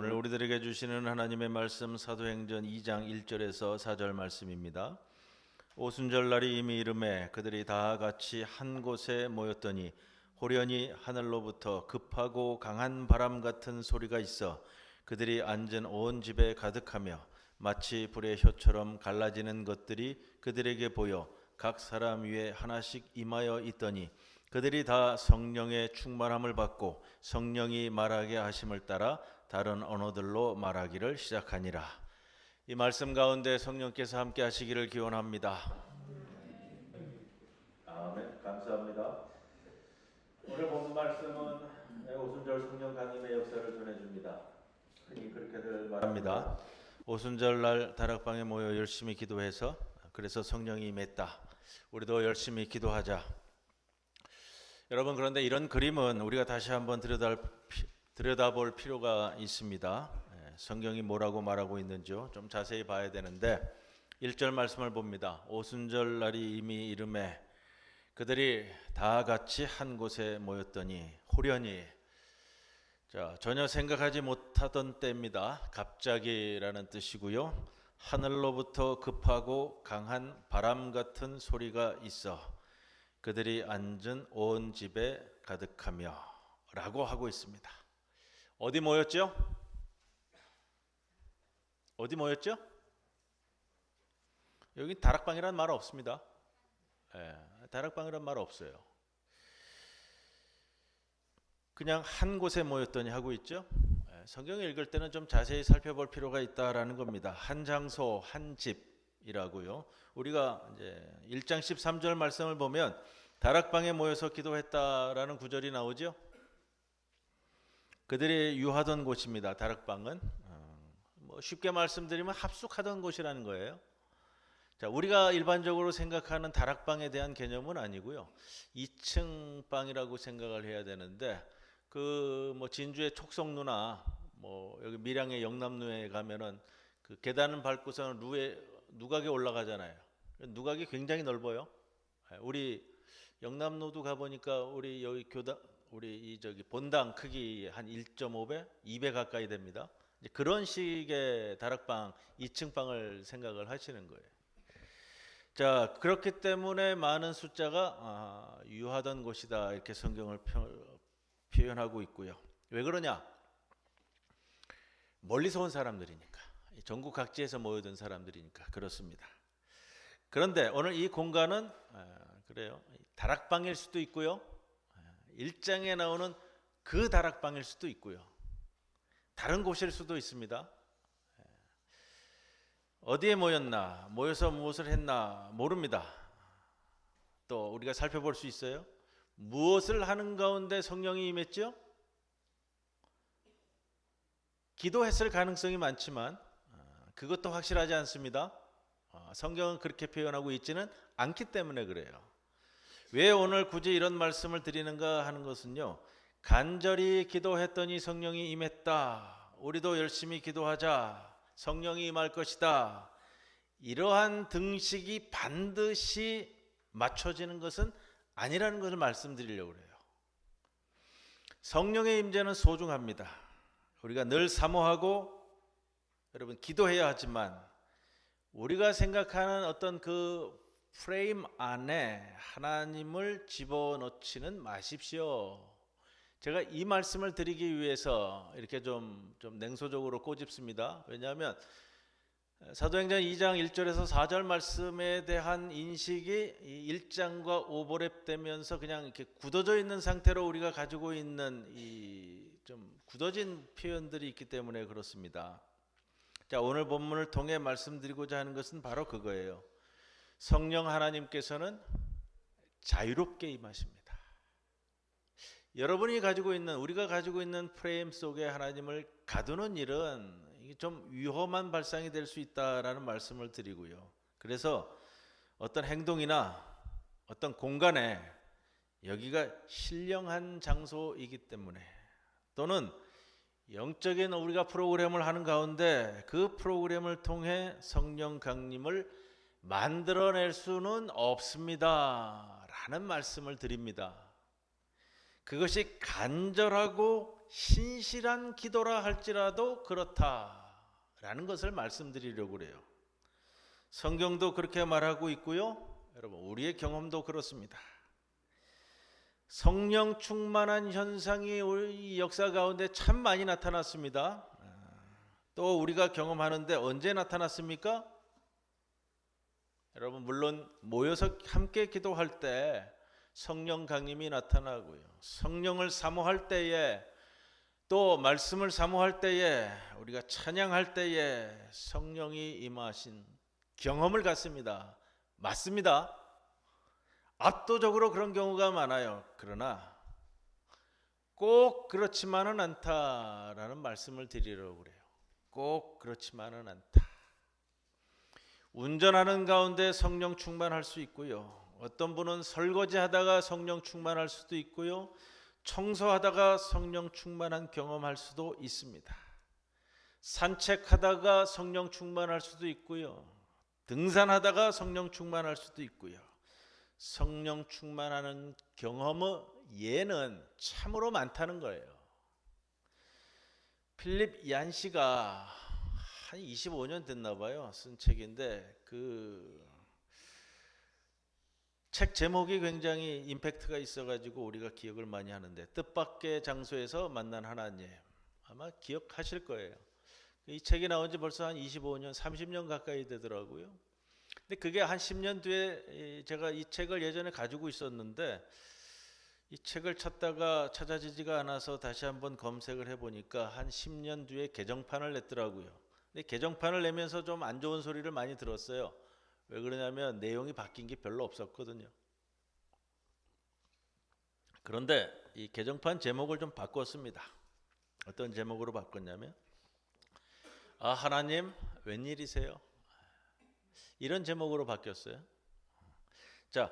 오늘 우리들에게 주시는 하나님의 말씀 사도행전 2장 1절에서 4절 말씀입니다. 오순절날이 이미 이르매 그들이 다 같이 한 곳에 모였더니 호련히 하늘로부터 급하고 강한 바람 같은 소리가 있어 그들이 앉은 온 집에 가득하며 마치 불의 혀처럼 갈라지는 것들이 그들에게 보여 각 사람 위에 하나씩 임하여 있더니 그들이 다 성령의 충만함을 받고 성령이 말하게 하심을 따라 다른 언어들로 말하기를 시작하니라. 이 말씀 가운데 성령께서 함께 하시기를 기원합니다. 아멘. 감사합니다. 오늘 본 말씀은 오순절 성령 강림의 역사를 전해줍니다. 흔히 그렇게들 말합니다. 오순절 날 다락방에 모여 열심히 기도해서 그래서 성령이 임했다. 우리도 열심히 기도하자. 여러분, 그런데 이런 그림은 우리가 다시 한번 들여다볼 필요가 있습니다. 성경이 뭐라고 말하고 있는지요 좀 자세히 봐야 되는데 1절 말씀을 봅니다. 오순절 날이 이미 이르매 그들이 다 같이 한 곳에 모였더니 호련히, 전혀 생각하지 못하던 때입니다. 갑자기라는 뜻이고요. 하늘로부터 급하고 강한 바람 같은 소리가 있어 그들이 앉은 온 집에 가득하며 라고 하고 있습니다. 어디 모였죠? 어디 모였죠? 여기 다락방이라는 말 없습니다. 다락방이라는 말 없어요. 그냥 한 곳에 모였더니 하고 있죠. 성경을 읽을 때는 좀 자세히 살펴볼 필요가 있다라는 겁니다. 한 장소, 한 집이라고요. 우리가 이제 1장 13절 말씀을 보면 다락방에 모여서 기도했다라는 구절이 나오죠. 그들이 유하던 곳입니다. 다락방은 쉽게 말씀드리면 합숙하던 곳이라는 거예요. 자, 우리가 일반적으로 생각하는 다락방에 대한 개념은 아니고요. 2층 방이라고 생각을 해야 되는데 진주의 촉성루나 여기 밀양의 영남루에 가면은 그 계단을 밟고서는 누각에 올라가잖아요. 누각이 굉장히 넓어요. 우리 영남로도 가보니까 우리 여기 본당 크기 한 1.5배, 2배 가까이 됩니다. 그런 식의 다락방, 2층 방을 생각을 하시는 거예요. 자, 그렇기 때문에 많은 숫자가 유하던 곳이다 이렇게 성경을 표현하고 있고요. 왜 그러냐? 멀리서 온 사람들이니까, 전국 각지에서 모여든 사람들이니까 그렇습니다. 그런데 오늘 이 공간은 그래요. 다락방일 수도 있고요. 1장에 나오는 그 다락방일 수도 있고요. 다른 곳일 수도 있습니다. 어디에 모였나, 모여서 무엇을 했나 모릅니다. 또 우리가 살펴볼 수 있어요. 무엇을 하는 가운데 성령이 임했죠? 기도했을 가능성이 많지만 그것도 확실하지 않습니다. 성경은 그렇게 표현하고 있지는 않기 때문에 그래요. 왜 오늘 굳이 이런 말씀을 드리는가 하는 것은요, 간절히 기도했더니 성령이 임했다. 우리도 열심히 기도하자. 성령이 임할 것이다. 이러한 등식이 반드시 맞춰지는 것은 아니라는 것을 말씀드리려고 그래요. 성령의 임재는 소중합니다. 우리가 늘 사모하고 여러분 기도해야 하지만 우리가 생각하는 어떤 그 프레임 안에 하나님을 집어넣지는 마십시오. 제가 이 말씀을 드리기 위해서 이렇게 좀 냉소적으로 꼬집습니다. 왜냐하면 사도행전 2장 1절에서 4절 말씀에 대한 인식이 1장과 오버랩되면서 그냥 이렇게 굳어져 있는 상태로 우리가 가지고 있는 이 좀 굳어진 표현들이 있기 때문에 그렇습니다. 자, 오늘 본문을 통해 말씀드리고자 하는 것은 바로 그거예요. 성령 하나님께서는 자유롭게 임하십니다. 여러분이 가지고 있는, 우리가 가지고 있는 프레임 속에 하나님을 가두는 일은 이게 좀 위험한 발상이 될 수 있다라는 말씀을 드리고요. 그래서 어떤 행동이나 어떤 공간에 여기가 신령한 장소이기 때문에 또는 영적인 우리가 프로그램을 하는 가운데 그 프로그램을 통해 성령 강림을 만들어낼 수는 없습니다 라는 말씀을 드립니다. 그것이 간절하고 신실한 기도라 할지라도 그렇다라는 것을 말씀드리려고 그래요. 성경도 그렇게 말하고 있고요. 여러분, 우리의 경험도 그렇습니다. 성령 충만한 현상이 우리 역사 가운데 참 많이 나타났습니다. 또 우리가 경험하는데 언제 나타났습니까? 여러분, 물론 모여서 함께 기도할 때 성령 강림이 나타나고요. 성령을 사모할 때에, 또 말씀을 사모할 때에, 우리가 찬양할 때에 성령이 임하신 경험을 갖습니다. 맞습니다. 압도적으로 그런 경우가 많아요. 그러나 꼭 그렇지만은 않다라는 말씀을 드리려고 그래요. 꼭 그렇지만은 않다. 운전하는 가운데 성령 충만할 수 있고요. 어떤 분은 설거지하다가 성령 충만할 수도 있고요. 청소하다가 성령 충만한 경험할 수도 있습니다. 산책하다가 성령 충만할 수도 있고요. 등산하다가 성령 충만할 수도 있고요. 성령 충만하는 경험의 예는 참으로 많다는 거예요. 필립 얀시가 한 25년 됐나 봐요. 쓴 책인데 그 책 제목이 굉장히 임팩트가 있어가지고 우리가 기억을 많이 하는데, 뜻밖의 장소에서 만난 하나님. 아마 기억하실 거예요. 이 책이 나온 지 벌써 한 25년, 30년 가까이 되더라고요. 근데 그게 한 10년 뒤에 제가 이 책을 예전에 가지고 있었는데, 이 책을 찾다가 찾아지지가 않아서 다시 한번 검색을 해보니까 한 10년 뒤에 개정판을 냈더라고요. 근데 개정판을 내면서 좀 안 좋은 소리를 많이 들었어요. 왜 그러냐면 내용이 바뀐 게 별로 없었거든요. 그런데 이 개정판 제목을 좀 바꿨습니다. 어떤 제목으로 바꿨냐면, 하나님 웬일이세요? 이런 제목으로 바뀌었어요. 자,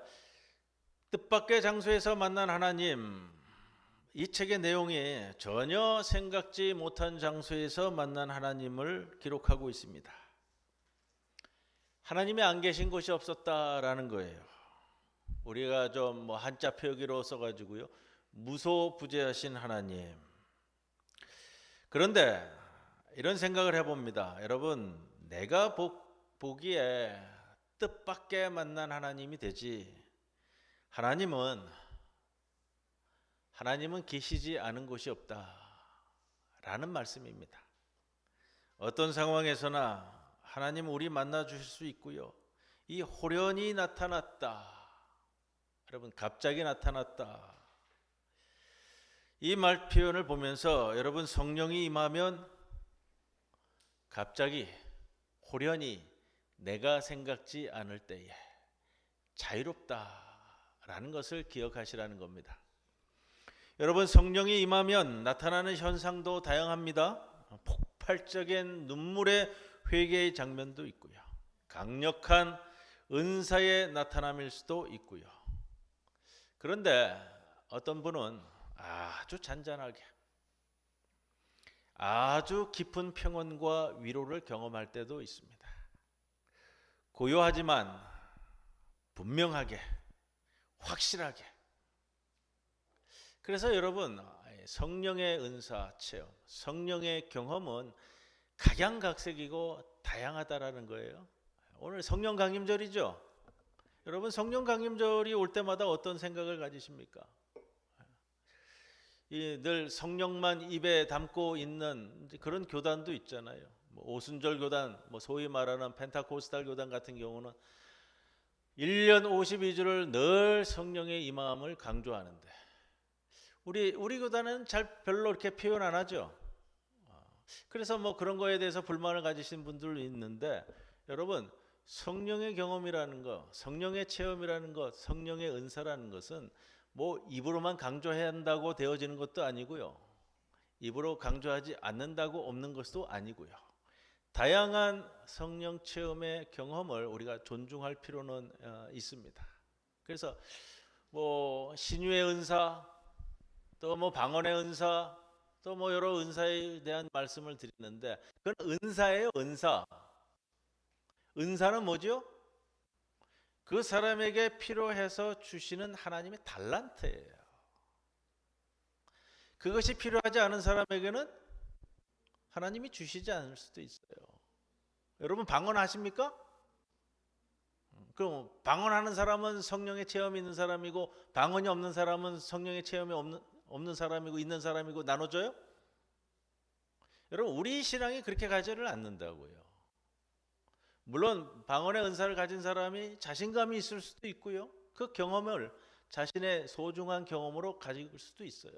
뜻밖의 장소에서 만난 하나님, 이 책의 내용이 전혀 생각지 못한 장소에서 만난 하나님을 기록하고 있습니다. 하나님이 안 계신 곳이 없었다라는 거예요. 우리가 좀 한자 표기로 써가지고요, 무소부재하신 하나님. 그런데 이런 생각을 해봅니다. 여러분, 내가 보기에 뜻밖의 만난 하나님이 되지, 하나님은 계시지 않은 곳이 없다라는 말씀입니다. 어떤 상황에서나 하나님 우리 만나 주실 수 있고요. 이 호련히 나타났다. 여러분, 갑자기 나타났다. 이 말 표현을 보면서 여러분, 성령이 임하면 갑자기 호련히 내가 생각지 않을 때에 자유롭다라는 것을 기억하시라는 겁니다. 여러분, 성령이 임하면 나타나는 현상도 다양합니다. 폭발적인 눈물의 회개의 장면도 있고요. 강력한 은사의 나타남일 수도 있고요. 그런데 어떤 분은 아주 잔잔하게, 아주 깊은 평온과 위로를 경험할 때도 있습니다. 고요하지만 분명하게, 확실하게. 그래서 여러분, 성령의 은사 체험, 성령의 경험은 각양각색이고 다양하다라는 거예요. 오늘 성령 강림절이죠. 여러분, 성령 강림절이 올 때마다 어떤 생각을 가지십니까? 늘 성령만 입에 담고 있는 그런 교단도 있잖아요. 오순절 교단, 소위 말하는 펜타코스탈 교단 같은 경우는 1년 52주를 늘 성령의 임함을 강조하는데, 우리 교단은 별로 이렇게 표현 안 하죠. 그래서 그런 거에 대해서 불만을 가지신 분들도 있는데, 여러분, 성령의 경험이라는 것, 성령의 체험이라는 것, 성령의 은사라는 것은 입으로만 강조해야 한다고 되어지는 것도 아니고요. 입으로 강조하지 않는다고 없는 것도 아니고요. 다양한 성령 체험의 경험을 우리가 존중할 필요는 있습니다. 그래서 신유의 은사, 또 방언의 은사, 또 여러 은사에 대한 말씀을 드리는데, 그건 은사예요, 은사. 은사는 뭐죠? 그 사람에게 필요해서 주시는 하나님의 달란트예요. 그것이 필요하지 않은 사람에게는 하나님이 주시지 않을 수도 있어요. 여러분 방언하십니까? 그럼 방언하는 사람은 성령의 체험이 있는 사람이고 방언이 없는 사람은 성령의 체험이 없는 사람이고 있는 사람이고 나눠져요? 여러분 우리 신앙이 그렇게 가지를 않는다고요. 물론 방언의 은사를 가진 사람이 자신감이 있을 수도 있고요. 그 경험을 자신의 소중한 경험으로 가질 수도 있어요.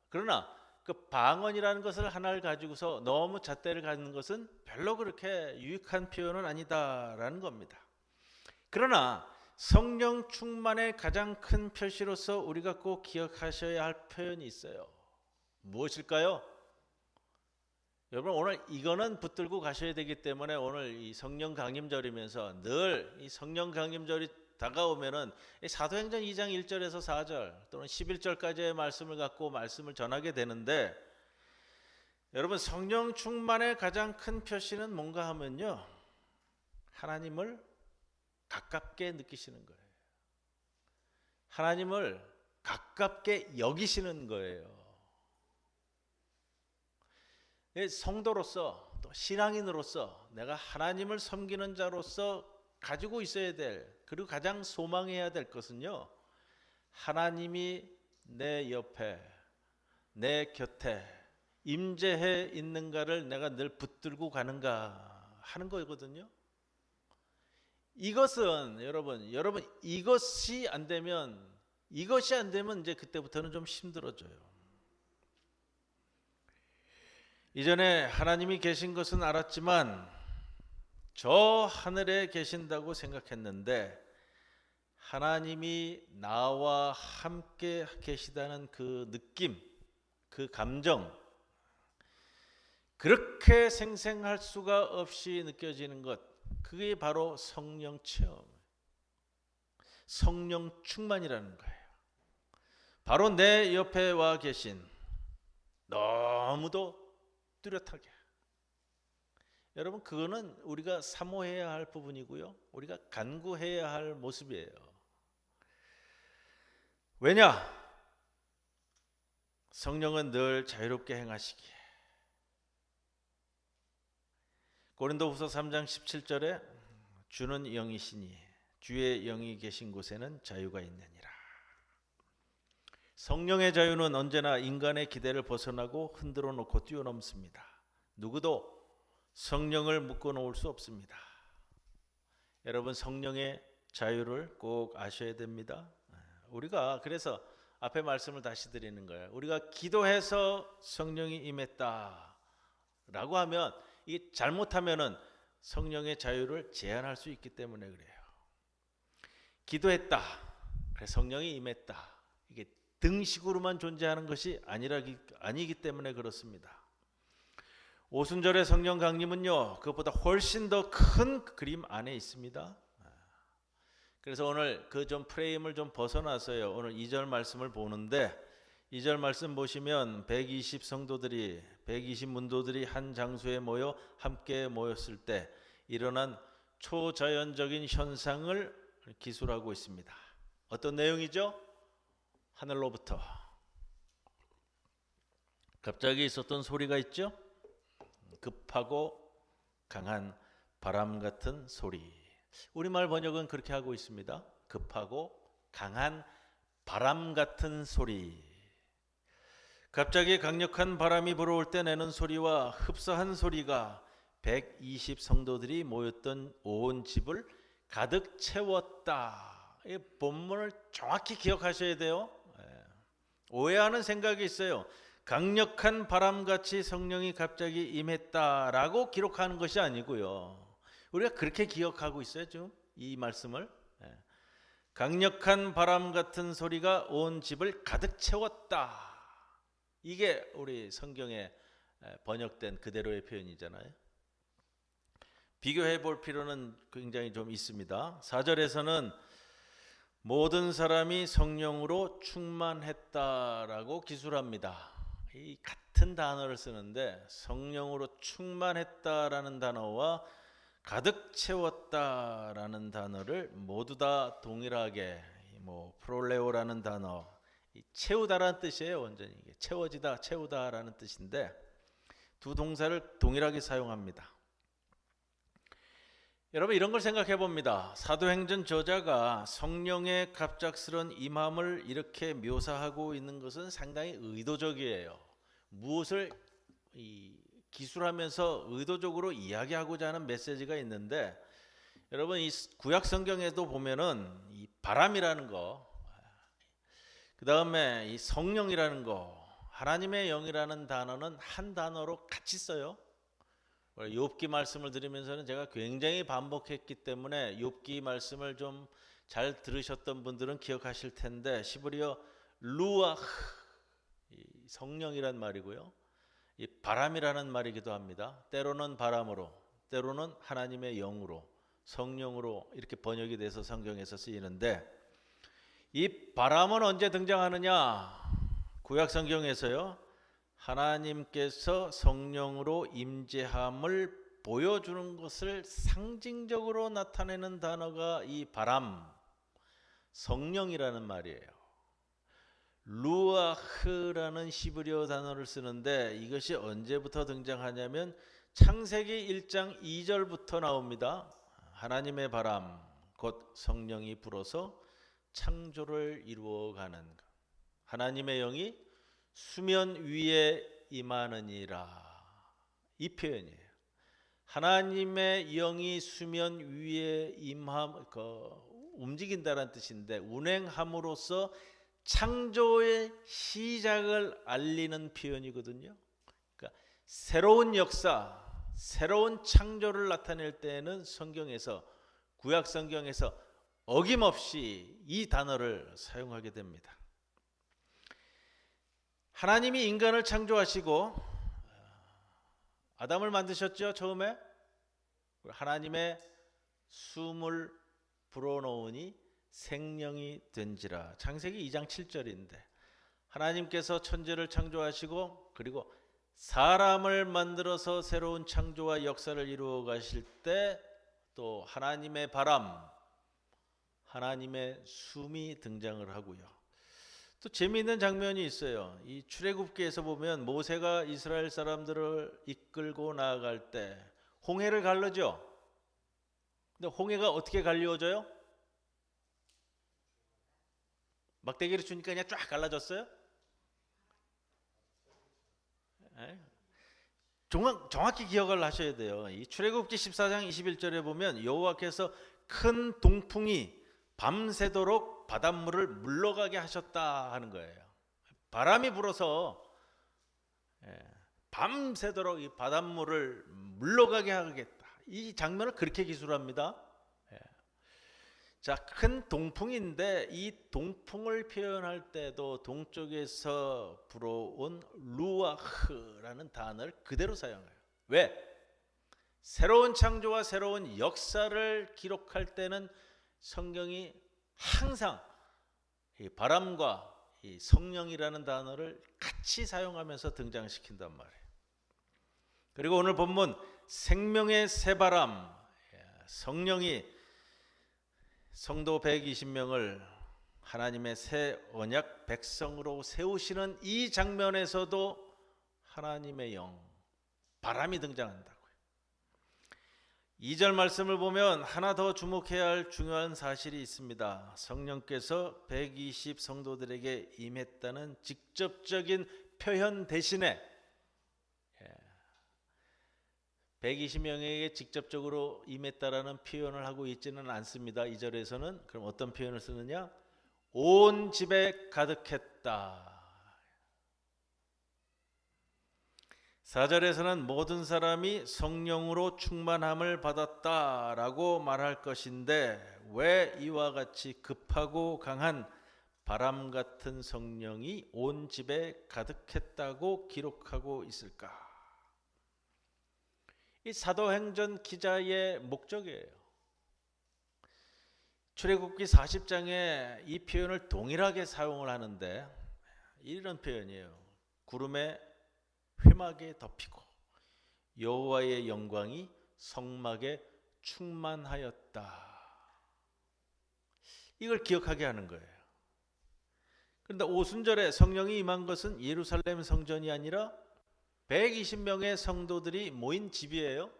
그러나 그 방언이라는 것을 하나를 가지고서 너무 잣대를 갖는 것은 별로 그렇게 유익한 표현은 아니다라는 겁니다. 그러나 성령 충만의 가장 큰 표시로서 우리가 꼭 기억하셔야 할 표현이 있어요. 무엇일까요? 여러분 오늘 이거는 붙들고 가셔야 되기 때문에 오늘 이 성령 강림절이면서 늘 이 성령 강림절이 다가오면은 사도행전 2장 1절에서 4절 또는 11절까지의 말씀을 갖고 말씀을 전하게 되는데 여러분 성령 충만의 가장 큰 표시는 뭔가 하면요. 하나님을 가깝게 느끼시는 거예요. 하나님을 가깝게 여기시는 거예요. 성도로서 또 신앙인으로서 내가 하나님을 섬기는 자로서 가지고 있어야 될 그리고 가장 소망해야 될 것은요. 하나님이 내 옆에 내 곁에 임재해 있는가를 내가 늘 붙들고 가는가 하는 거거든요. 이것은 여러분 이것이 안 되면 이제 그때부터는 좀 힘들어져요. 이전에 하나님이 계신 것은 알았지만 저 하늘에 계신다고 생각했는데 하나님이 나와 함께 계시다는 그 느낌, 그 감정 그렇게 생생할 수가 없이 느껴지는 것 그게 바로 성령 체험, 성령 충만이라는 거예요. 바로 내 옆에 와 계신 너무도 뚜렷하게 여러분 그거는 우리가 사모해야 할 부분이고요. 우리가 간구해야 할 모습이에요. 왜냐? 성령은 늘 자유롭게 행하시기에 고린도후서 3장 17절에 주는 영이시니 주의 영이 계신 곳에는 자유가 있느니라. 성령의 자유는 언제나 인간의 기대를 벗어나고 흔들어 놓고 뛰어넘습니다. 누구도 성령을 묶어 놓을 수 없습니다. 여러분 성령의 자유를 꼭 아셔야 됩니다. 우리가 그래서 앞에 말씀을 다시 드리는 거예요. 우리가 기도해서 성령이 임했다라고 하면 이게 잘못하면은 성령의 자유를 제한할 수 있기 때문에 그래요. 기도했다. 그래서 성령이 임했다. 이게 등식으로만 존재하는 것이 아니기 때문에 그렇습니다. 오순절의 성령 강림은요 그것보다 훨씬 더 큰 그림 안에 있습니다. 그래서 오늘 그 좀 프레임을 좀 벗어나서요 오늘 2절 말씀을 보는데 2절 말씀 보시면 120 성도들이 120 문도들이 한 장소에 모여 함께 모였을 때 일어난 초자연적인 현상을 기술하고 있습니다. 어떤 내용이죠? 하늘로부터 갑자기 있었던 소리가 있죠? 급하고 강한 바람 같은 소리. 우리말 번역은 그렇게 하고 있습니다. 급하고 강한 바람 같은 소리. 갑자기 강력한 바람이 불어올 때 내는 소리와 흡사한 소리가 120 성도들이 모였던 온 집을 가득 채웠다. 이 본문을 정확히 기억하셔야 돼요. 오해하는 생각이 있어요. 강력한 바람같이 성령이 갑자기 임했다라고 기록하는 것이 아니고요. 우리가 그렇게 기억하고 있어요. 지금 이 말씀을. 강력한 바람 같은 소리가 온 집을 가득 채웠다. 이게 우리 성경에 번역된 그대로의 표현이잖아요. 비교해 볼 필요는 굉장히 좀 있습니다. 4절에서는 모든 사람이 성령으로 충만했다라고 기술합니다. 이 같은 단어를 쓰는데 성령으로 충만했다라는 단어와 가득 채웠다라는 단어를 모두 다 동일하게 프롤레오라는 단어 채우다라는 뜻이에요. 완전히 이게 채워지다, 채우다라는 뜻인데 두 동사를 동일하게 사용합니다. 여러분 이런 걸 생각해 봅니다. 사도행전 저자가 성령의 갑작스런 임함을 이렇게 묘사하고 있는 것은 상당히 의도적이에요. 무엇을 기술하면서 의도적으로 이야기하고자 하는 메시지가 있는데, 여러분 이 구약 성경에도 보면은 이 바람이라는 거, 그 다음에 이 성령이라는 거, 하나님의 영이라는 단어는 한 단어로 같이 써요. 욥기 말씀을 드리면서는 제가 굉장히 반복했기 때문에 욥기 말씀을 좀 잘 들으셨던 분들은 기억하실 텐데, 시브리어 루아흐, 성령이란 말이고요, 이 바람이라는 말이기도 합니다. 때로는 바람으로, 때로는 하나님의 영으로, 성령으로 이렇게 번역이 돼서 성경에서 쓰이는데, 이 바람은 언제 등장하느냐? 구약 성경에서요, 하나님께서 성령으로 임재함을 보여주는 것을 상징적으로 나타내는 단어가 이 바람, 성령이라는 말이에요. 루아흐라는 히브리어 단어를 쓰는데 이것이 언제부터 등장하냐면 창세기 1장 2절부터 나옵니다. 하나님의 바람, 곧 성령이 불어서 창조를 이루어가는 것. 하나님의 영이 수면 위에 임하느니라, 이 표현이에요. 하나님의 영이 수면 위에 움직인다는 뜻인데, 운행함으로써 창조의 시작을 알리는 표현이거든요. 그러니까 새로운 역사, 새로운 창조를 나타낼 때에는 성경에서, 구약 성경에서 어김없이 이 단어를 사용하게 됩니다. 하나님이 인간을 창조하시고 아담을 만드셨죠. 처음에 하나님의 숨을 불어넣으니 생명이 된지라, 창세기 2장 7절인데 하나님께서 천지를 창조하시고 그리고 사람을 만들어서 새로운 창조와 역사를 이루어 가실 때 또 하나님의 바람, 하나님의 숨이 등장을 하고요. 또 재미있는 장면이 있어요. 이 출애굽기에서 보면 모세가 이스라엘 사람들을 이끌고 나아갈 때 홍해를 갈르죠. 근데 홍해가 어떻게 갈리워져요? 막대기를 주니까 그냥 쫙 갈라졌어요? 정확히 기억을 하셔야 돼요. 이 출애굽기 14장 21절에 보면 여호와께서 큰 동풍이 밤새도록 바닷물을 물러가게 하셨다 하는 거예요. 바람이 불어서 밤새도록 이 바닷물을 물러가게 하겠다. 이 장면을 그렇게 기술합니다. 자, 큰 동풍인데 이 동풍을 표현할 때도 동쪽에서 불어온 루아흐라는 단어를 그대로 사용해요. 왜? 새로운 창조와 새로운 역사를 기록할 때는 성경이 항상 이 바람과 이 성령이라는 단어를 같이 사용하면서 등장시킨단 말이에요. 그리고 오늘 본문 생명의 새바람, 성령이 성도 120명을 하나님의 새 언약 백성으로 세우시는 이 장면에서도 하나님의 영, 바람이 등장한다고요. 2절 말씀을 보면 하나 더 주목해야 할 중요한 사실이 있습니다. 성령께서 120 성도들에게 임했다는 직접적인 표현 대신에 120명에게 직접적으로 임했다라는 표현을 하고 있지는 않습니다. 2절에서는 그럼 어떤 표현을 쓰느냐? 온 집에 가득했다. 4절에서는 모든 사람이 성령으로 충만함을 받았다라고 말할 것인데, 왜 이와 같이 급하고 강한 바람 같은 성령이 온 집에 가득했다고 기록하고 있을까? 이 사도행전 기자의 목적이에요. 출애굽기 40장에 이 표현을 동일하게 사용을 하는데 이런 표현이에요. 구름에 회막에 덮이고 여호와의 영광이 성막에 충만하였다. 이걸 기억하게 하는 거예요. 그런데 오순절에 성령이 임한 것은 예루살렘 성전이 아니라 120명의 성도들이 모인 집이에요.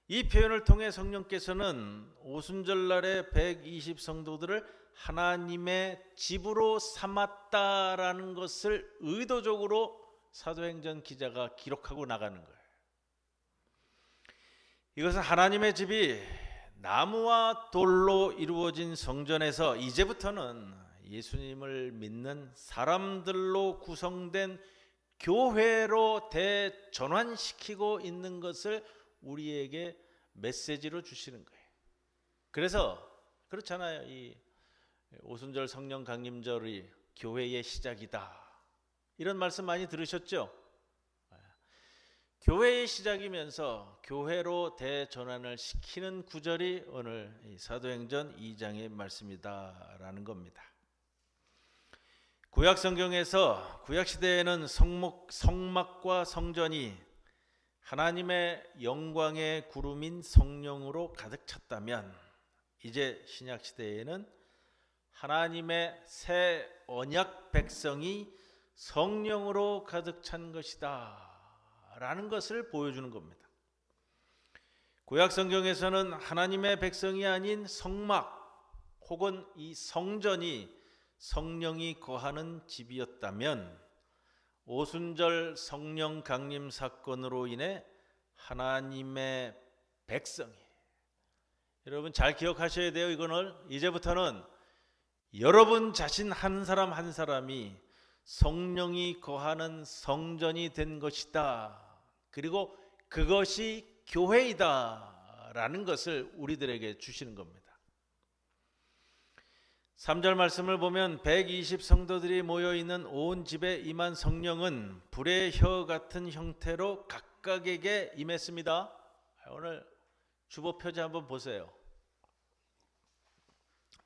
이 표현을 통해 성령께서는 오순절 날에 120 성도들을 하나님의 집으로 삼았다라는 것을 의도적으로 사도행전 기자가 기록하고 나가는 거예요. 이것은 하나님의 집이 나무와 돌로 이루어진 성전에서 이제부터는 예수님을 믿는 사람들로 구성된 교회로 대전환시키고 있는 것을 우리에게 메시지로 주시는 거예요. 그래서 그렇잖아요. 이 오순절 성령 강림절이 교회의 시작이다. 이런 말씀 많이 들으셨죠? 교회의 시작이면서 교회로 대전환을 시키는 구절이 오늘 사도행전 2장의 말씀이다라는 겁니다. 구약 성경에서 구약 시대에는 성막과 성전이 하나님의 영광의 구름인 성령으로 가득 찼다면, 이제 신약 시대에는 하나님의 새 언약 백성이 성령으로 가득 찬 것이다 라는 것을 보여주는 겁니다. 구약 성경에서는 하나님의 백성이 아닌 성막 혹은 이 성전이 성령이 거하는 집이었다면, 오순절 성령 강림 사건으로 인해 하나님의 백성이, 여러분 잘 기억하셔야 돼요. 이거는 이제부터는 여러분 자신 한 사람 한 사람이 성령이 거하는 성전이 된 것이다. 그리고 그것이 교회이다 라는 것을 우리들에게 주시는 겁니다. 3절 말씀을 보면 120 성도들이 모여있는 온 집에 임한 성령은 불의 혀 같은 형태로 각각에게 임했습니다. 오늘 주보 표지 한번 보세요.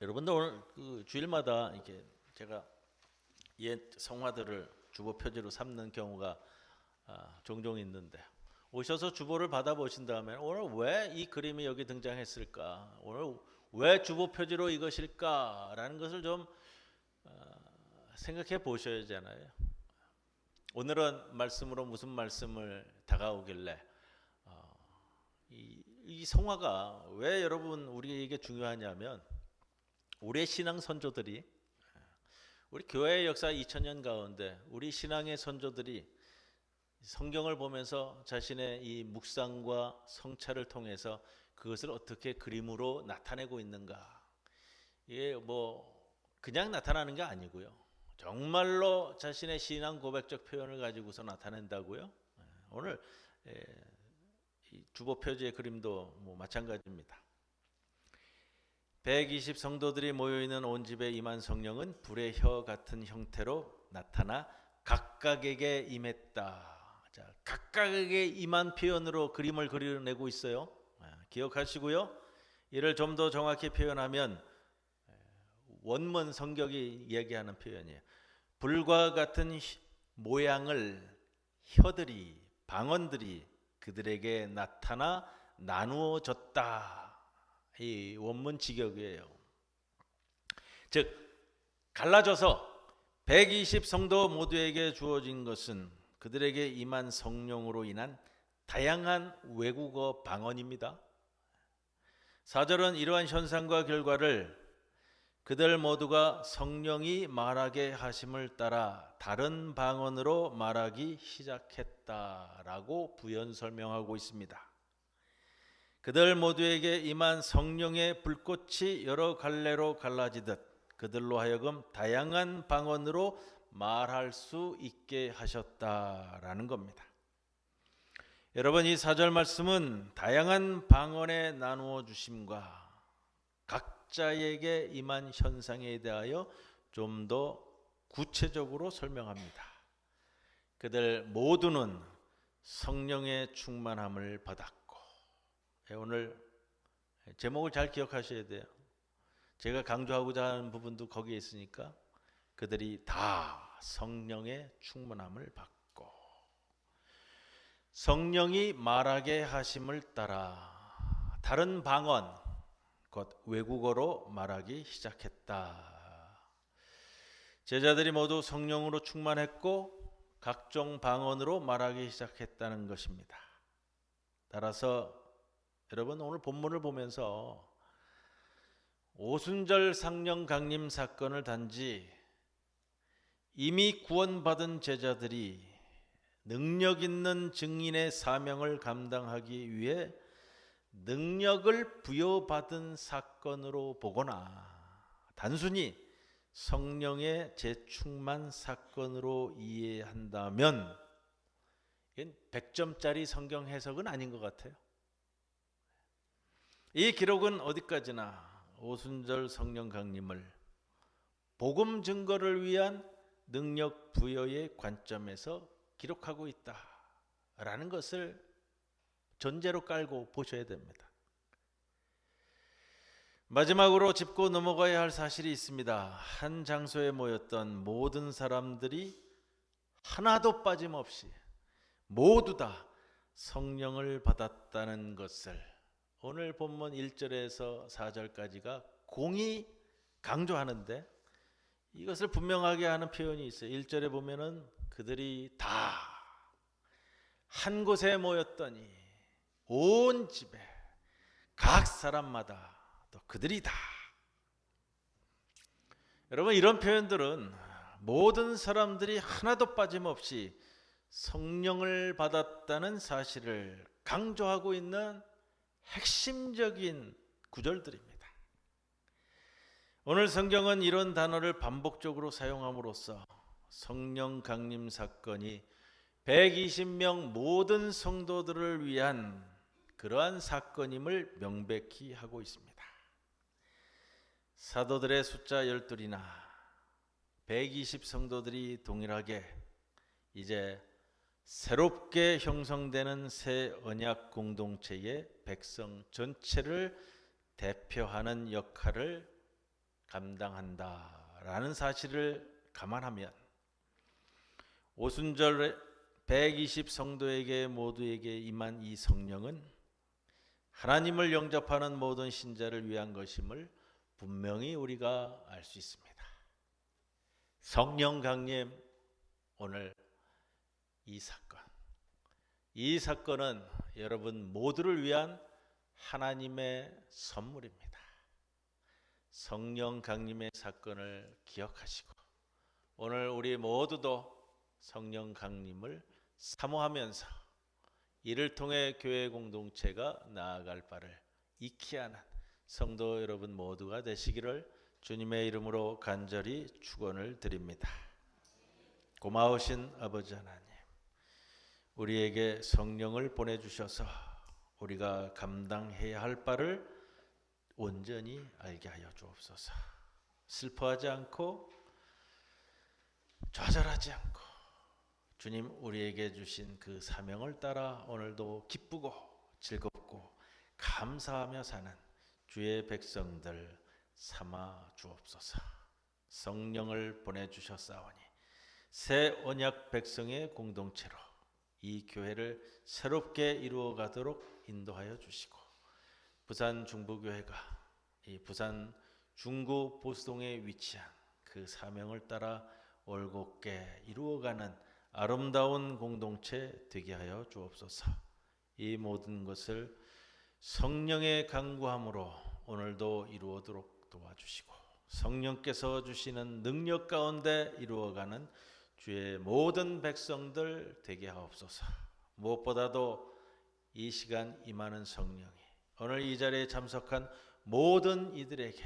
여러분들 오늘 그 주일마다 이렇게 제가 옛 성화들을 주보 표지로 삼는 경우가 종종 있는데, 오셔서 주보를 받아보신 다음에 오늘 왜 이 그림이 여기 등장했을까, 오늘 왜 주보 표지로 이것일까라는 것을 좀 생각해 보셔야 하잖아요. 오늘은 말씀으로 무슨 말씀을 다가오길래 이 성화가 왜 여러분 우리에게 중요하냐면, 우리의 신앙 선조들이, 우리 교회의 역사 2000년 가운데 우리 신앙의 선조들이 성경을 보면서 자신의 이 묵상과 성찰을 통해서 그것을 어떻게 그림으로 나타내고 있는가. 이게 뭐 그냥 나타나는 게 아니고요. 정말로 자신의 신앙 고백적 표현을 가지고서 나타낸다고요. 오늘 주보 표지의 그림도 뭐 마찬가지입니다. 120 성도들이 모여있는 온 집에 임한 성령은 불의 혀 같은 형태로 나타나 각각에게 임했다. 자, 각각에게 임한 표현으로 그림을 그려내고 있어요. 기억하시고요. 이를 좀 더 정확히 표현하면 원문 성격이 얘기하는 표현이에요. 불과 같은 모양을 혀들이, 방언들이 그들에게 나타나 나누어졌다. 이 원문 직역이에요. 즉 갈라져서 120 성도 모두에게 주어진 것은 그들에게 임한 성령으로 인한 다양한 외국어 방언입니다. 4절은 이러한 현상과 결과를 그들 모두가 성령이 말하게 하심을 따라 다른 방언으로 말하기 시작했다라고 부연 설명하고 있습니다. 그들 모두에게 임한 성령의 불꽃이 여러 갈래로 갈라지듯 그들로 하여금 다양한 방언으로 말할 수 있게 하셨다라는 겁니다. 여러분, 이 4절 말씀은 다양한 방언에 나누어 주심과 각자에게 임한 현상에 대하여 좀 더 구체적으로 설명합니다. 그들 모두는 성령의 충만함을 받았고, 오늘 제목을 잘 기억하셔야 돼요. 제가 강조하고자 하는 부분도 거기에 있으니까 그들이 다 성령의 충만함을 받고 성령이 말하게 하심을 따라 다른 방언, 곧 외국어로 말하기 시작했다. 제자들이 모두 성령으로 충만했고 각종 방언으로 말하기 시작했다는 것입니다. 따라서 여러분 오늘 본문을 보면서 오순절 상령 강림 사건을 단지 이미 구원받은 제자들이 능력 있는 증인의 사명을 감당하기 위해 능력을 부여받은 사건으로 보거나 단순히 성령의 재충만 사건으로 이해한다면 이건 100점짜리 성경 해석은 아닌 것 같아요. 이 기록은 어디까지나 오순절 성령 강림을 복음 증거를 위한 능력 부여의 관점에서 기록하고 있다라는 것을 전제로 깔고 보셔야 됩니다. 마지막으로 짚고 넘어가야 할 사실이 있습니다. 한 장소에 모였던 모든 사람들이 하나도 빠짐없이 모두 다 성령을 받았다는 것을 오늘 본문 1절에서 4절까지가 공히 강조하는데 이것을 분명하게 하는 표현이 있어요. 1절에 보면은 그들이 다 한 곳에 모였더니 온 집에 각 사람마다 또 그들이 다. 여러분 이런 표현들은 모든 사람들이 하나도 빠짐없이 성령을 받았다는 사실을 강조하고 있는 핵심적인 구절들입니다. 오늘 성경은 이런 단어를 반복적으로 사용함으로써 성령 강림 사건이 120명 모든 성도들을 위한 그러한 사건임을 명백히 하고 있습니다. 사도들의 숫자 12이나 120 성도들이 동일하게 이제 새롭게 형성되는 새 언약 공동체의 백성 전체를 대표하는 역할을 감당한다라는 사실을 감안하면 오순절 120 성도에게 모두에게 임한 이 성령은 하나님을 영접하는 모든 신자를 위한 것임을 분명히 우리가 알 수 있습니다. 성령 강림 오늘 이 사건은 여러분 모두를 위한 하나님의 선물입니다. 성령 강림의 사건을 기억하시고 오늘 우리 모두도 성령 강림을 사모하면서 이를 통해 교회 공동체가 나아갈 바를 익히 하는 성도 여러분 모두가 되시기를 주님의 이름으로 간절히 축원을 드립니다. 고마우신 아버지 하나님, 우리에게 성령을 보내주셔서 우리가 감당해야 할 바를 온전히 알게 하여 주옵소서. 슬퍼하지 않고 좌절하지 않고 주님 우리에게 주신 그 사명을 따라 오늘도 기쁘고 즐겁고 감사하며 사는 주의 백성들 삼아 주옵소서. 성령을 보내주셨사오니 새 언약 백성의 공동체로 이 교회를 새롭게 이루어가도록 인도하여 주시고 부산 중부교회가 이 부산 중구 보수동에 위치한 그 사명을 따라 올곧게 이루어가는 아름다운 공동체 되게 하여 주옵소서. 이 모든 것을 성령의 강구함으로 오늘도 이루어도록 도와주시고 성령께서 주시는 능력 가운데 이루어가는 주의 모든 백성들 되게 하옵소서. 무엇보다도 이 시간 임하는 성령이 오늘 이 자리에 참석한 모든 이들에게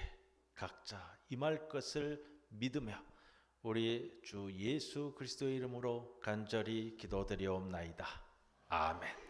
각자 임할 것을 믿으며 우리 주 예수 그리스도의 이름으로 간절히 기도드리옵나이다. 아멘.